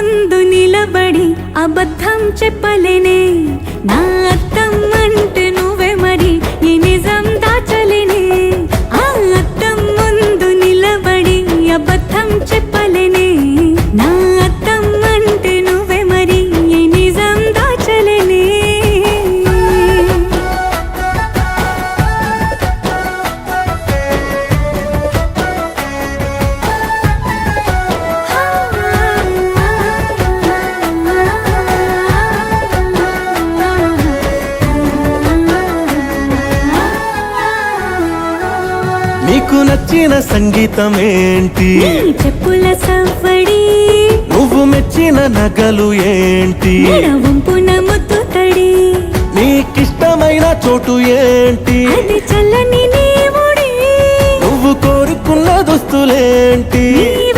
ముందు నిలబడి అబద్ధం చెప్పలేనే నా అద్దం అంటే నువ్వే మరి ఈ నిజం దాచలేనే ఆ అద్దం ముందు నిలబడి అబద్ధం చెప్పలేనే నా అద్దం అంటే నువ్వే మరి ఈ నిజం దాచలేనే నీకు నచ్చిన సంగీతం ఏంటి నీ చెప్పుల సవ్వడి నువ్వు మెచ్చిన నగలు ఏంటి వంపున ముద్దు తడి నీకిష్టమైన చోటు ఏంటి అది చల్లని నీ ముడి నువ్వు కోరుకున్న దుస్తులేంటి నీ